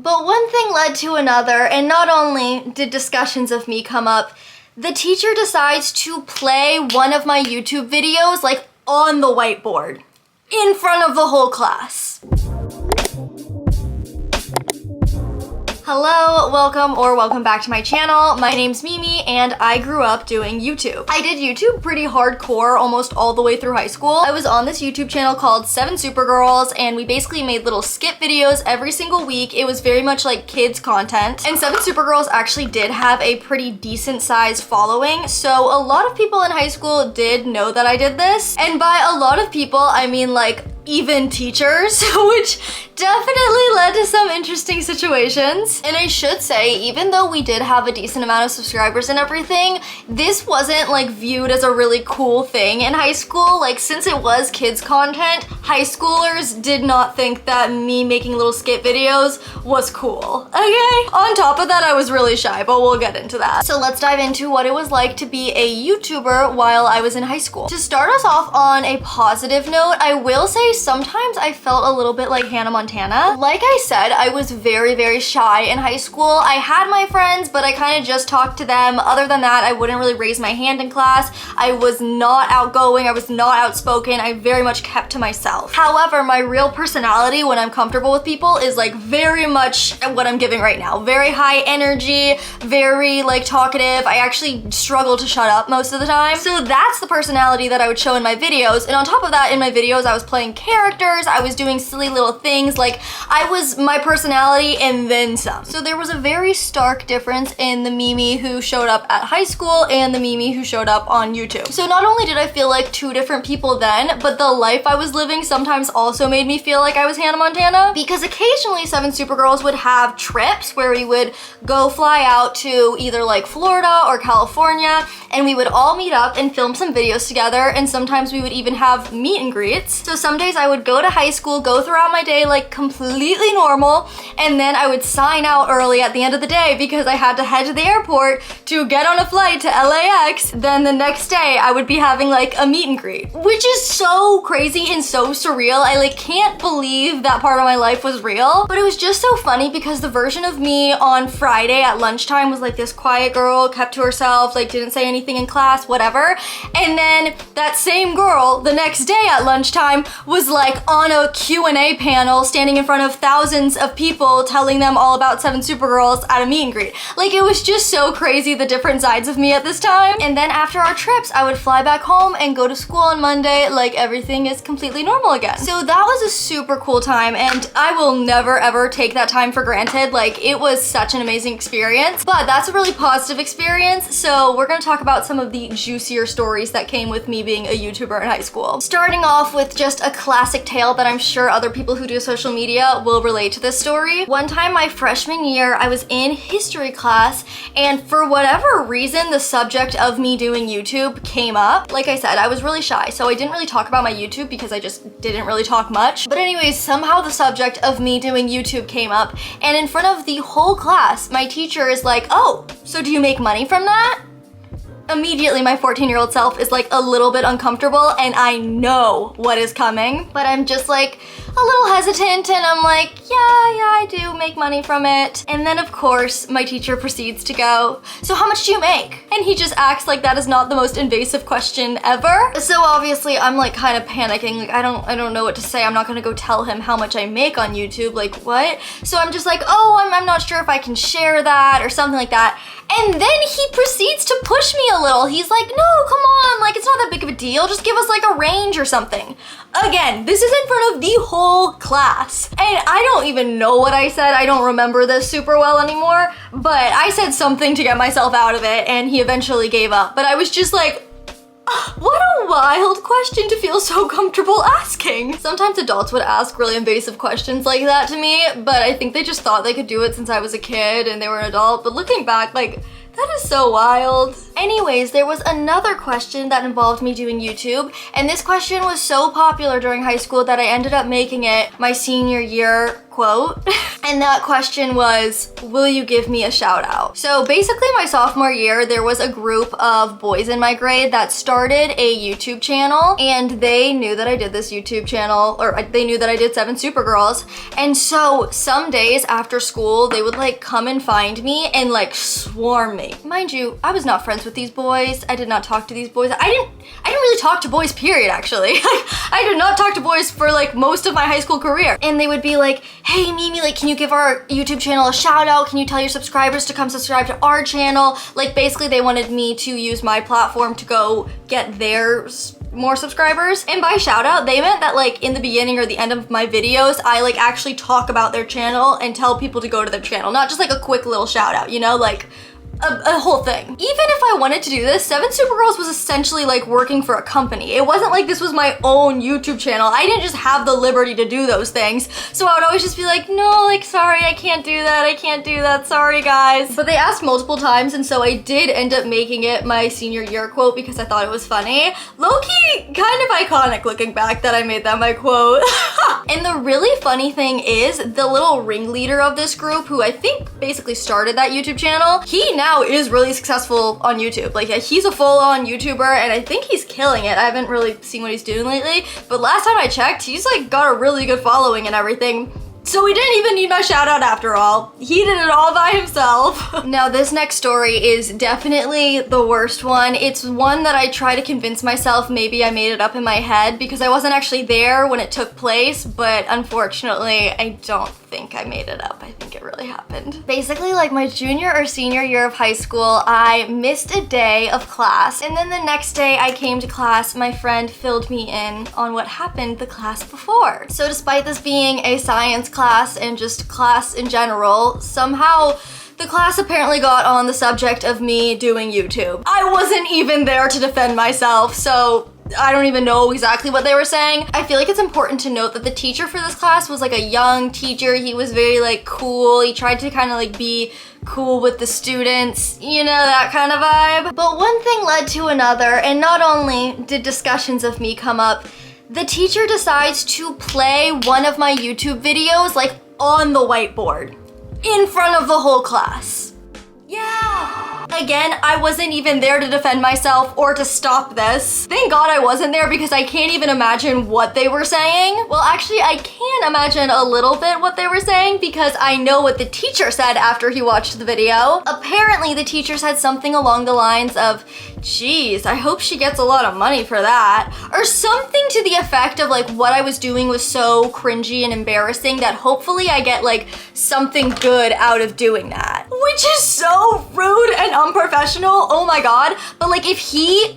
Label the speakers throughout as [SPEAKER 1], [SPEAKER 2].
[SPEAKER 1] But one thing led to another, and not only did discussions of me come up, the teacher decides to play one of my YouTube videos like on the whiteboard in front of the whole class. Hello, welcome back to my channel. My name's Mimi and I grew up doing YouTube. I did YouTube pretty hardcore almost all the way through high school. I was on this YouTube channel called 7 Supergirls and we basically made little skit videos every single week. It was very much like kids content. And 7 Supergirls actually did have a pretty decent sized following. So a lot of people in high school did know that I did this. And by a lot of people, I mean like even teachers, which definitely led to some interesting situations. And I should say, even though we did have a decent amount of subscribers and everything, this wasn't like viewed as a really cool thing in high school. Like since it was kids content, high schoolers did not think that me making little skit videos was cool, okay? On top of that, I was really shy, but we'll get into that. So let's dive into what it was like to be a YouTuber while I was in high school. To start us off on a positive note, I will say sometimes I felt a little bit like Hannah Montana. Like I said, I was very shy in high school. I had my friends, but I kind of just talked to them. Other than that, I wouldn't really raise my hand in class. I was not outgoing. I was not outspoken. I very much kept to myself. However, my real personality when I'm comfortable with people is like very much what I'm giving right now. Very high energy, very like talkative. I actually struggle to shut up most of the time. So that's the personality that I would show in my videos. And on top of that, in my videos, I was playing characters, I was doing silly little things, like I was my personality and then some. So there was a very stark difference in the Mimi who showed up at high school and the Mimi who showed up on YouTube. So not only did I feel like two different people then, but the life I was living sometimes also made me feel like I was Hannah Montana, because occasionally 7 Supergirls would have trips where we would go fly out to either like Florida or California and we would all meet up and film some videos together, and sometimes we would even have meet and greets. So some days I would go to high school, go throughout my day like completely normal, and then I would sign out early at the end of the day because I had to head to the airport to get on a flight to LAX. Then the next day I would be having like a meet and greet, which is so crazy and so surreal. I like can't believe that part of my life was real, but it was just so funny because the version of me on Friday at lunchtime was like this quiet girl, kept to herself, like didn't say anything in class, whatever. And then that same girl the next day at lunchtime was like on a Q&A panel standing in front of thousands of people telling them all about 7 Supergirls at a meet and greet. Like it was just so crazy, the different sides of me at this time. And then after our trips, I would fly back home and go to school on Monday like everything is completely normal again. So that was a super cool time and I will never ever take that time for granted. Like it was such an amazing experience, but that's a really positive experience. So we're gonna talk about some of the juicier stories that came with me being a YouTuber in high school. Starting off with just a classic tale that I'm sure other people who do social media will relate to this story. One time my freshman year, I was in history class and for whatever reason, the subject of me doing YouTube came up. Like I said, I was really shy, so I didn't really talk about my YouTube because I just didn't really talk much. But anyways, somehow the subject of me doing YouTube came up, and in front of the whole class, my teacher is like, "Oh, so do you make money from that?" Immediately my 14-year-old self is like a little bit uncomfortable and I know what is coming, but I'm just like a little hesitant and I'm like, yeah, I do make money from it. And then of course my teacher proceeds to go, "So how much do you make?" And he just acts like that is not the most invasive question ever. So obviously I'm like kind of panicking, like I don't know what to say. I'm not gonna go tell him how much I make on YouTube, like what? So I'm just like, oh, I'm not sure if I can share that or something like that. And then he proceeds to push me a little. He's like, "No, come on, like it's not that big of a deal. Just give us like a range or something." Again, this is in front of the whole class. And I don't even know what I said. I don't remember this super well anymore, but I said something to get myself out of it and he eventually gave up. But I was just like, what a wild question to feel so comfortable asking. Sometimes adults would ask really invasive questions like that to me, but I think they just thought they could do it since I was a kid and they were an adult. But looking back, like, That is so wild. Anyways, there was another question that involved me doing YouTube, and this question was so popular during high school that I ended up making it my senior year quote. And that question was, will you give me a shout out? So basically my sophomore year, there was a group of boys in my grade that started a YouTube channel, and they knew that I did this YouTube channel, or they knew that I did 7 Supergirls. And so some days after school, they would like come and find me and like swarm me. Mind you, I was not friends with these boys. I did not talk to these boys. I didn't really talk to boys, period, actually. I did not talk to boys for like most of my high school career. And they would be like, hey Mimi, like, can you give our YouTube channel a shout out? Can you tell your subscribers to come subscribe to our channel? Like, basically they wanted me to use my platform to go get theirs more subscribers. And by shout out, they meant that like in the beginning or the end of my videos, I like actually talk about their channel and tell people to go to their channel, not just like a quick little shout out, you know, like a whole thing. Even if I wanted to do this, 7 Supergirls was essentially like working for a company. It wasn't like this was my own YouTube channel. I didn't just have the liberty to do those things. So I would always just be like, no, like, sorry, I can't do that. I can't do that. Sorry, guys. But they asked multiple times, and so I did end up making it my senior year quote because I thought it was funny. Low-key, kind of iconic looking back that I made that my quote. And the really funny thing is, the little ringleader of this group, who I think basically started that YouTube channel, he now is really successful on YouTube. Like, he's a full-on YouTuber, and I think he's killing it. I haven't really seen what he's doing lately, but last time I checked, he's like got a really good following and everything. So he didn't even need my shout out after all. He did it all by himself. Now this next story is definitely the worst one. It's one that I try to convince myself maybe I made it up in my head because I wasn't actually there when it took place, but unfortunately I don't think I made it up. I think it really happened. Basically, like my junior or senior year of high school, I missed a day of class, and then the next day I came to class, my friend filled me in on what happened the class before. So despite this being a science class and just class in general, somehow the class apparently got on the subject of me doing YouTube. I wasn't even there to defend myself, so I don't even know exactly what they were saying. I feel like it's important to note that the teacher for this class was like a young teacher. He was very like cool. He tried to kind of like be cool with the students, you know, that kind of vibe. But one thing led to another, and not only did discussions of me come up, the teacher decides to play one of my YouTube videos like on the whiteboard in front of the whole class. Yeah. Again, I wasn't even there to defend myself or to stop this. Thank God I wasn't there because I can't even imagine what they were saying. Well, actually, I can imagine a little bit what they were saying because I know what the teacher said after he watched the video. Apparently, the teacher said something along the lines of, geez, I hope she gets a lot of money for that. Or something to the effect of like what I was doing was so cringy and embarrassing that hopefully I get like something good out of doing that. Which is so rude and unprofessional, oh my God. But like if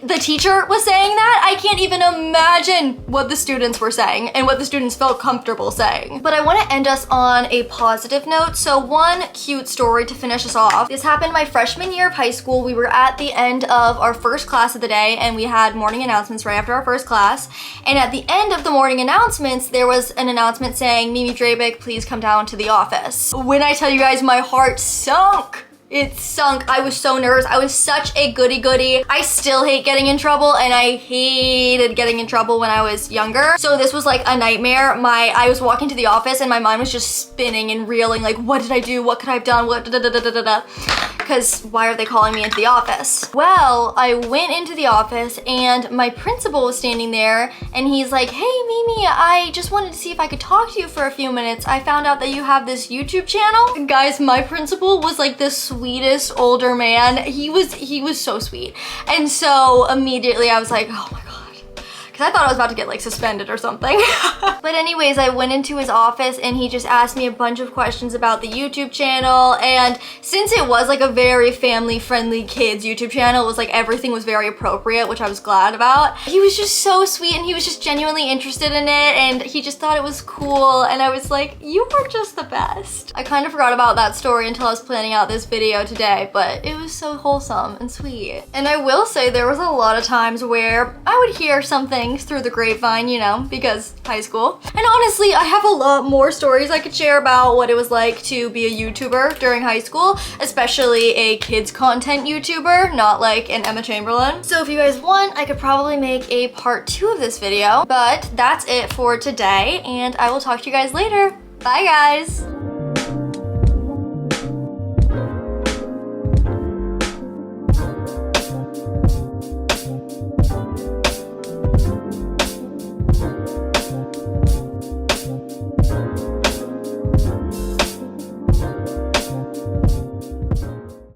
[SPEAKER 1] the teacher was saying that, I can't even imagine what the students were saying and what the students felt comfortable saying. But I wanna end us on a positive note. So one cute story to finish us off. This happened my freshman year of high school. We were at the end of our first class of the day and we had morning announcements right after our first class. And at the end of the morning announcements, there was an announcement saying, Mimi Drabick, please come down to the office. When I tell you guys, my heart sunk. It sunk. I was so nervous. I was such a goody-goody. I still hate getting in trouble, and I hated getting in trouble when I was younger. So this was like a nightmare. I was walking to the office and my mind was just spinning and reeling like, what did I do? What could I have done? What da-da-da-da-da-da. Because why are they calling me into the office? Well, I went into the office and my principal was standing there and he's like, hey Mimi, I just wanted to see if I could talk to you for a few minutes. I found out that you have this YouTube channel. And guys, my principal was like the sweetest older man. He was so sweet. And so immediately I was like, oh my God. Because I thought I was about to get like suspended or something. But anyways, I went into his office and he just asked me a bunch of questions about the YouTube channel. And since it was like a very family-friendly kids YouTube channel, it was like everything was very appropriate, which I was glad about. He was just so sweet and he was just genuinely interested in it and he just thought it was cool. And I was like, you are just the best. I kind of forgot about that story until I was planning out this video today, but it was so wholesome and sweet. And I will say there was a lot of times where I would hear something things through the grapevine, you know, because high school. And honestly, I have a lot more stories I could share about what it was like to be a YouTuber during high school, especially a kids content YouTuber, not like an Emma Chamberlain. So if you guys want, I could probably make a part 2 of this video, but that's it for today, and I will talk to you guys later. Bye guys!